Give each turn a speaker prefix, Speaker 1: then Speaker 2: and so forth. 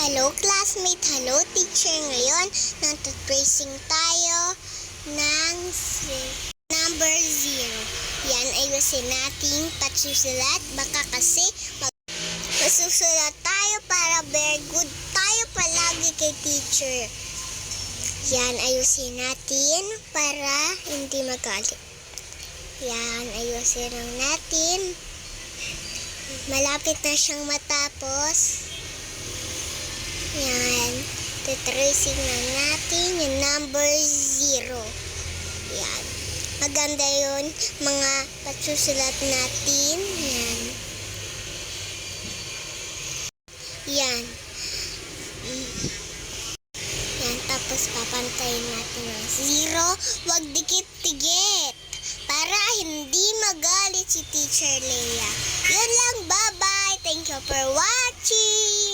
Speaker 1: Hello classmate, hello teacher. Ngayon, tracing tayo ng number 0. Yan, ayusin natin pagsusulat. Baka kasi masusulat tayo para very good tayo palagi kay teacher. Yan, ayusin natin para hindi magalit. Yan, ayusin lang natin. Malapit na siyang matapos. Yan, titracing na natin yung number 0. Yan, maganda yun mga pagsusulat natin. Yan. Yan. Yan, tapos papantayin natin ng 0. Huwag dikit-dikit para hindi magalit si Teacher Leia. Yun lang, bye-bye. Thank you for watching.